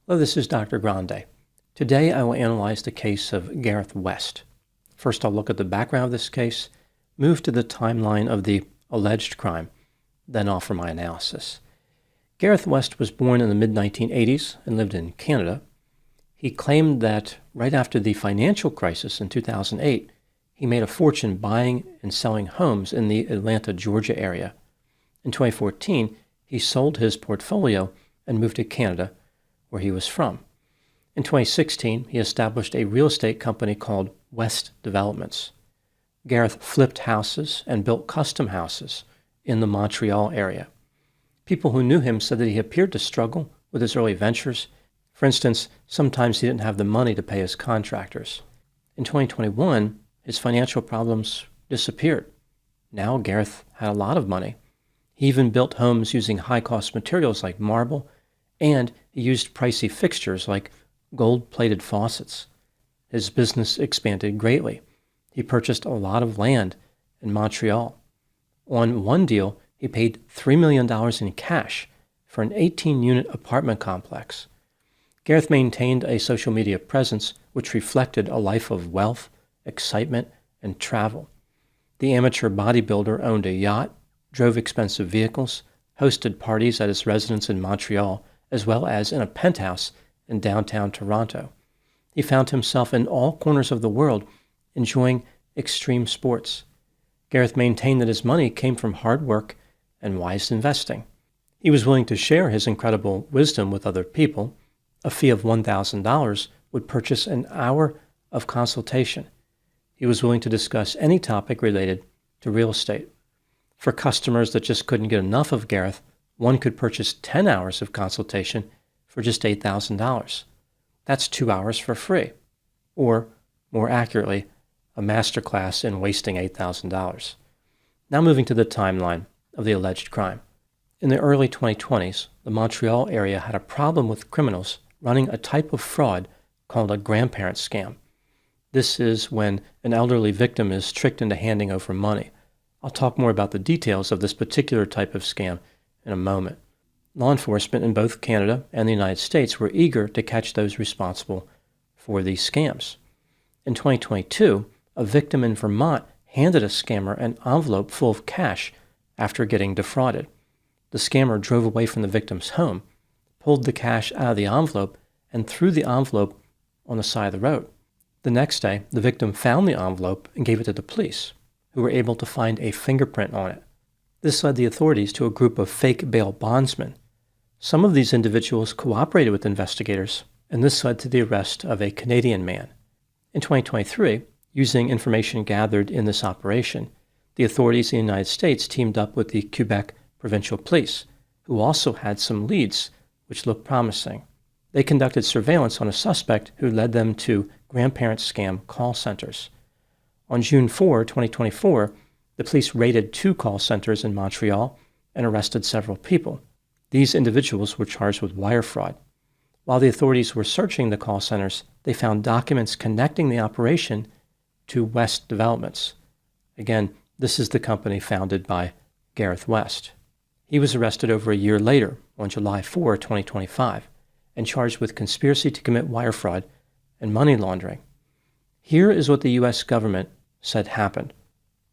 Hello, this is Dr. Grande. Today I will analyze the case of Gareth West. First, I'll look at the background of this case, move to the timeline of the alleged crime, then offer my analysis. Gareth West was born in the mid-1980s and lived in Canada. He claimed that right after the financial crisis in 2008, he made a fortune buying and selling homes in the Atlanta, Georgia area. In 2014, he sold his portfolio and moved to Canada, where he was from. In 2016, he established a real estate company called West Developments. Gareth flipped houses and built custom houses in the Montreal area. People who knew him said that he appeared to struggle with his early ventures. For instance, sometimes he didn't have the money to pay his contractors. In 2021, his financial problems disappeared. Now Gareth had a lot of money. He even built homes using high-cost materials like marble, and he used pricey fixtures like gold-plated faucets. His business expanded greatly. He purchased a lot of land in Montreal. On one deal, he paid $3 million in cash for an 18-unit apartment complex. Gareth maintained a social media presence which reflected a life of wealth, excitement, and travel. The amateur bodybuilder owned a yacht, drove expensive vehicles, hosted parties at his residence in Montreal, as well as in a penthouse in downtown Toronto. He found himself in all corners of the world enjoying extreme sports. Gareth maintained that his money came from hard work and wise investing. He was willing to share his incredible wisdom with other people. A fee of $1,000 would purchase an hour of consultation. He was willing to discuss any topic related to real estate. For customers that just couldn't get enough of Gareth, one could purchase 10 hours of consultation for just $8,000. That's 2 hours for free. Or, more accurately, a masterclass in wasting $8,000. Now moving to the timeline of the alleged crime. In the early 2020s, the Montreal area had a problem with criminals running a type of fraud called a Grandparent scam. This is when an elderly victim is tricked into handing over money. I'll talk more about the details of this particular type of scam in a moment. Law enforcement in both Canada and the United States were eager to catch those responsible for these scams. In 2022, a victim in Vermont handed a scammer an envelope full of cash after getting defrauded. The scammer drove away from the victim's home, pulled the cash out of the envelope, and threw the envelope on the side of the road. The next day, the victim found the envelope and gave it to the police, who were able to find a fingerprint on it. This led the authorities to a group of fake bail bondsmen. Some of these individuals cooperated with investigators, and this led to the arrest of a Canadian man. In 2023, using information gathered in this operation, the authorities in the United States teamed up with the Quebec Provincial Police, who also had some leads which looked promising. They conducted surveillance on a suspect who led them to Grandparent scam call centers. On June 4, 2024, the police raided 2 call centers in Montreal and arrested several people. These individuals were charged with wire fraud. While the authorities were searching the call centers, they found documents connecting the operation to West Developments. Again, this is the company founded by Gareth West. He was arrested over a year later, on July 4, 2025, and charged with conspiracy to commit wire fraud and money laundering. Here is what the U.S. government said happened.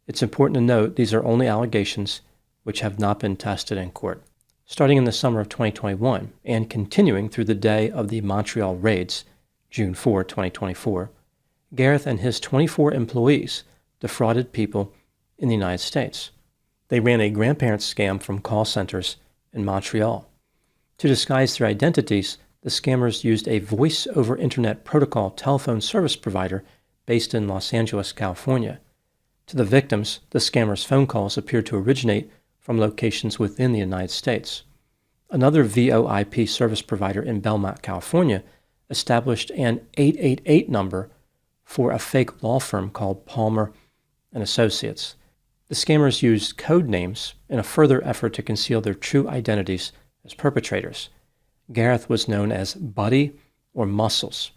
It's important to note these are only allegations which have not been tested in court. Starting in the summer of 2021 and continuing through the day of the Montreal raids, June 4, 2024, Gareth and his 24 employees defrauded people in the United States. They ran a Grandparent scam from call centers in Montreal. To disguise their identities, the scammers used a voice-over Internet protocol telephone service provider based in Los Angeles, California. To the victims, the scammers' phone calls appeared to originate from locations within the United States. Another VoIP service provider in Belmont, California, established an 888 number for a fake law firm called Palmer and Associates. The scammers used code names in a further effort to conceal their true identities as perpetrators. Gareth was known as Buddy or Muscles.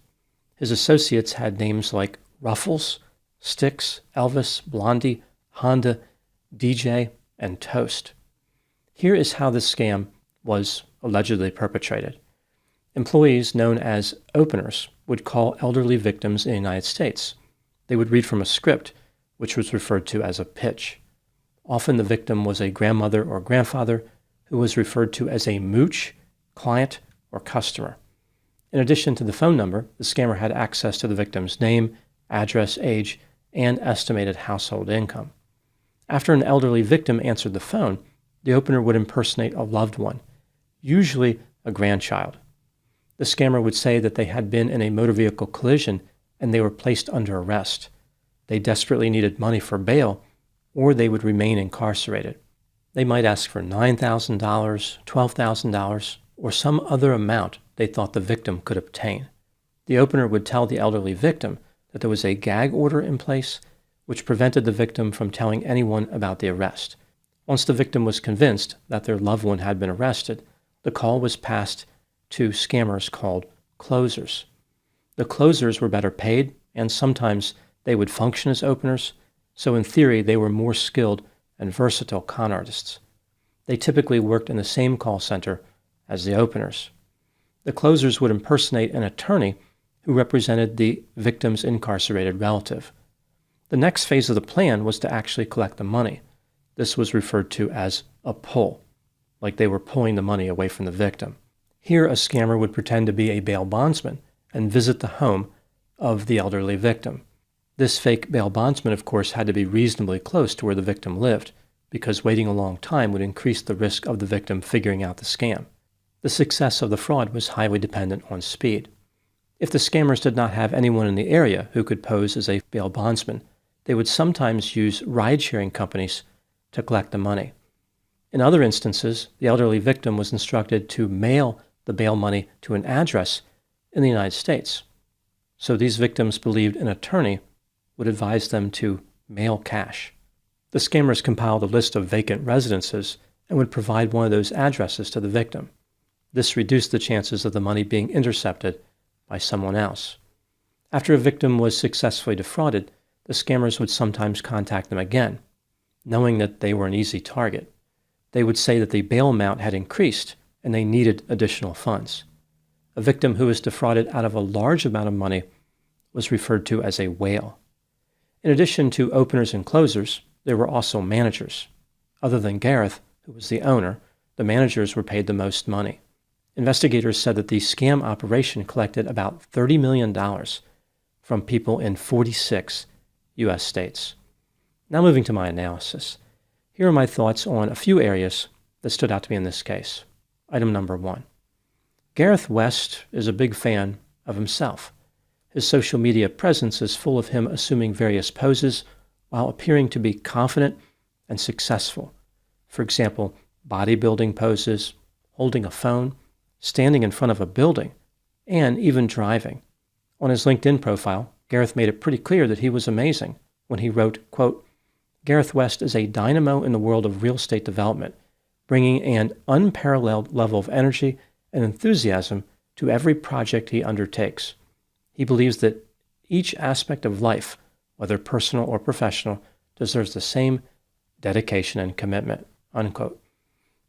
His associates had names like Ruffles, Sticks, Elvis, Blondie, Honda, DJ, and Toast. Here is how this scam was allegedly perpetrated. Employees known as openers would call elderly victims in the United States. They would read from a script, which was referred to as a pitch. Often the victim was a grandmother or grandfather who was referred to as a mooch, client, or customer. In addition to the phone number, the scammer had access to the victim's name, address, age, and estimated household income. After an elderly victim answered the phone, the opener would impersonate a loved one, usually a grandchild. The scammer would say that they had been in a motor vehicle collision and they were placed under arrest. They desperately needed money for bail, or they would remain incarcerated. They might ask for $9,000, $12,000, or some other amount they thought the victim could obtain. The opener would tell the elderly victim that there was a gag order in place which prevented the victim from telling anyone about the arrest. Once the victim was convinced that their loved one had been arrested, the call was passed to scammers called closers. The closers were better paid, and sometimes they would function as openers, so in theory they were more skilled and versatile con artists. They typically worked in the same call center as the openers. The closers would impersonate an attorney who represented the victim's incarcerated relative. The next phase of the plan was to actually collect the money. This was referred to as a pull, like they were pulling the money away from the victim. Here, a scammer would pretend to be a bail bondsman and visit the home of the elderly victim. This fake bail bondsman, of course, had to be reasonably close to where the victim lived, because waiting a long time would increase the risk of the victim figuring out the scam. The success of the fraud was highly dependent on speed. If the scammers did not have anyone in the area who could pose as a bail bondsman, they would sometimes use ride-sharing companies to collect the money. In other instances, the elderly victim was instructed to mail the bail money to an address in the United States. So these victims believed an attorney would advise them to mail cash. The scammers compiled a list of vacant residences and would provide one of those addresses to the victim. This reduced the chances of the money being intercepted by someone else. After a victim was successfully defrauded, the scammers would sometimes contact them again, knowing that they were an easy target. They would say that the bail amount had increased and they needed additional funds. A victim who was defrauded out of a large amount of money was referred to as a whale. In addition to openers and closers, there were also managers. Other than Gareth, who was the owner, the managers were paid the most money. Investigators said that the scam operation collected about $30 million from people in 46 U.S. states. Now moving to my analysis. Here are my thoughts on a few areas that stood out to me in this case. Item number 1. Gareth West is a big fan of himself. His social media presence is full of him assuming various poses while appearing to be confident and successful. For example, bodybuilding poses, holding a phone, standing in front of a building, and even driving. On his LinkedIn profile, Gareth made it pretty clear that he was amazing when he wrote, quote, "Gareth West is a dynamo in the world of real estate development, bringing an unparalleled level of energy and enthusiasm to every project he undertakes. He believes that each aspect of life, whether personal or professional, deserves the same dedication and commitment," unquote.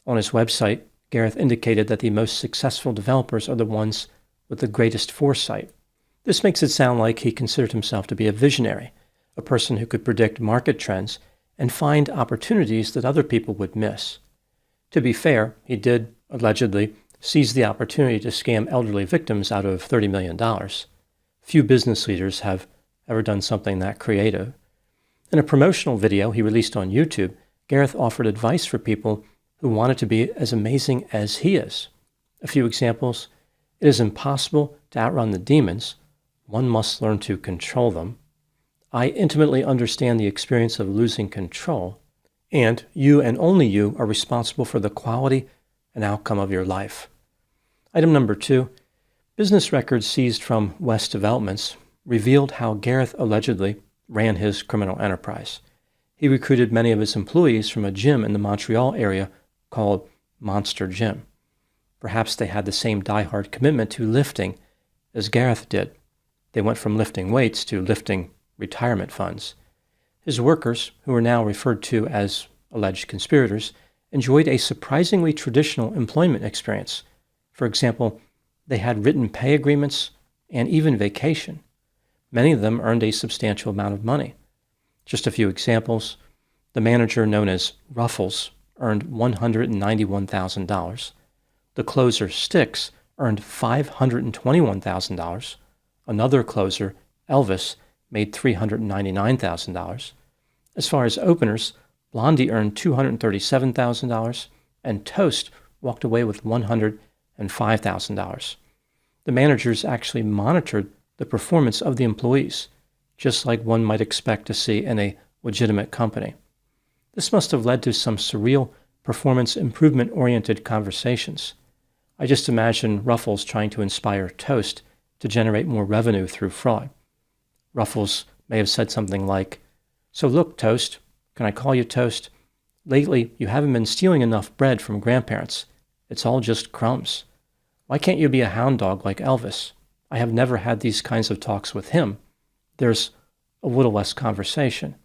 On his website, Gareth indicated that the most successful developers are the ones with the greatest foresight. This makes it sound like he considered himself to be a visionary, a person who could predict market trends and find opportunities that other people would miss. To be fair, he did, allegedly, seize the opportunity to scam elderly victims out of $30 million. Few business leaders have ever done something that creative. In a promotional video he released on YouTube, Gareth offered advice for people who wanted to be as amazing as he is. A few examples: it is impossible to outrun the demons. One must learn to control them. I intimately understand the experience of losing control. And you and only you are responsible for the quality and outcome of your life. Item number 2, business records seized from West Developments revealed how Gareth allegedly ran his criminal enterprise. He recruited many of his employees from a gym in the Montreal area called Monster Gym. Perhaps they had the same diehard commitment to lifting as Gareth did. They went from lifting weights to lifting retirement funds. His workers, who are now referred to as alleged conspirators, enjoyed a surprisingly traditional employment experience. For example, They had written pay agreements and even vacation. Many of them earned a substantial amount of money. Just a few examples. The manager known as Ruffles earned $191,000. The closer Sticks earned $521,000. Another closer, Elvis, made $399,000. As far as openers, Blondie earned $237,000, and Toast walked away with $105,000. The managers actually monitored the performance of the employees, just like one might expect to see in a legitimate company. This must have led to some surreal performance improvement-oriented conversations. I just imagine Ruffles trying to inspire Toast to generate more revenue through fraud. Ruffles may have said something like, "So look, Toast, can I call you Toast? Lately, you haven't been stealing enough bread from Grandparents. It's all just crumbs. Why can't you be a hound dog like Elvis? I have never had these kinds of talks with him. There's a little less conversation.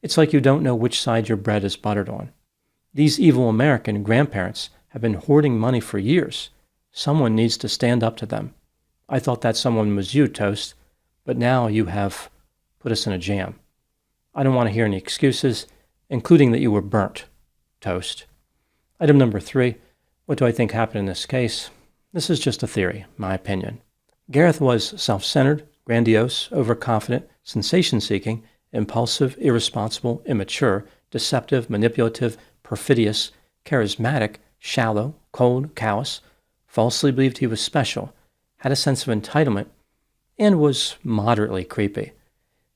It's like you don't know which side your bread is buttered on. These evil American Grandparents have been hoarding money for years. Someone needs to stand up to them. I thought that someone was you, Toast, but now you have put us in a jam. I don't want to hear any excuses, including that you were burnt, Toast." Item number 3, what do I think happened in this case? This is just a theory, my opinion. Gareth was self-centered, grandiose, overconfident, sensation-seeking, impulsive, irresponsible, immature, deceptive, manipulative, perfidious, charismatic, shallow, cold, callous, falsely believed he was special, had a sense of entitlement, and was moderately creepy.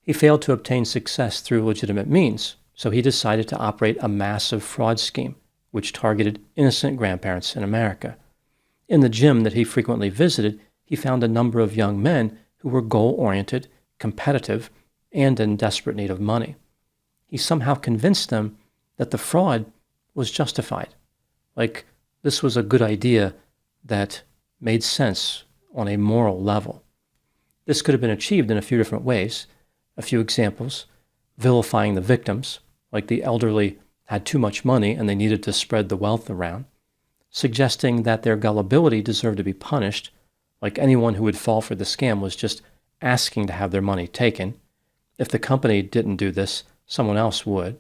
He failed to obtain success through legitimate means, so he decided to operate a massive fraud scheme, which targeted innocent grandparents in America. In the gym that he frequently visited, he found a number of young men who were goal-oriented, competitive, and in desperate need of money. He somehow convinced them that the fraud was justified, like this was a good idea that made sense on a moral level. This could have been achieved in a few different ways. A few examples: vilifying the victims, like the elderly had too much money and they needed to spread the wealth around; suggesting that their gullibility deserved to be punished, like anyone who would fall for the scam was just asking to have their money taken. If the company didn't do this, someone else would.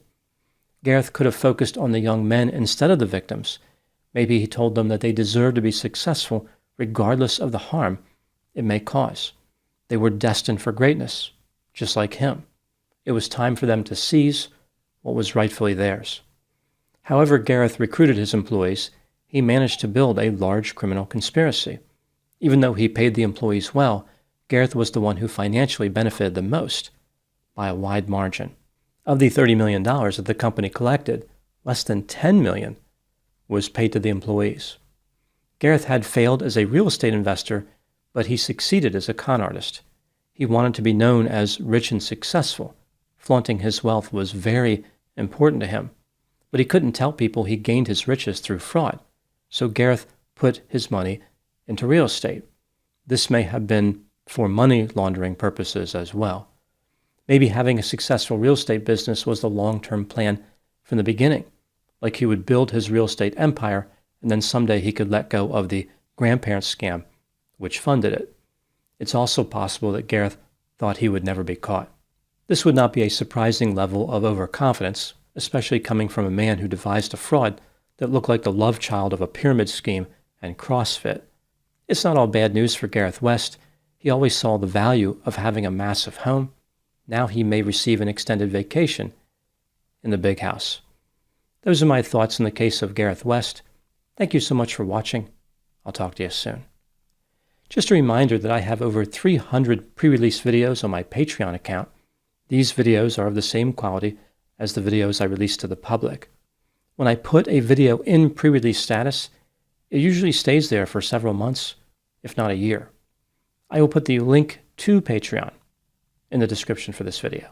Gareth could have focused on the young men instead of the victims. Maybe he told them that they deserved to be successful regardless of the harm it may cause. They were destined for greatness, just like him. It was time for them to seize what was rightfully theirs. However Gareth recruited his employees, he managed to build a large criminal conspiracy. Even though he paid the employees well, Gareth was the one who financially benefited the most, by a wide margin. Of the $30 million that the company collected, less than $10 million was paid to the employees. Gareth had failed as a real estate investor, but he succeeded as a con artist. He wanted to be known as rich and successful. Flaunting his wealth was very important to him, but he couldn't tell people he gained his riches through fraud, so Gareth put his money into real estate. This may have been for money laundering purposes as well. Maybe having a successful real estate business was the long-term plan from the beginning, like he would build his real estate empire and then someday he could let go of the Grandparent scam, which funded it. It's also possible that Gareth thought he would never be caught. This would not be a surprising level of overconfidence, especially coming from a man who devised a fraud that looked like the love child of a pyramid scheme and CrossFit. It's not all bad news for Gareth West. He always saw the value of having a massive home. Now he may receive an extended vacation in the big house. Those are my thoughts in the case of Gareth West. Thank you so much for watching. I'll talk to you soon. Just a reminder that I have over 300 pre-release videos on my Patreon account. These videos are of the same quality as the videos I release to the public. When I put a video in pre-release status, it usually stays there for several months, if not a year. I will put the link to Patreon in the description for this video.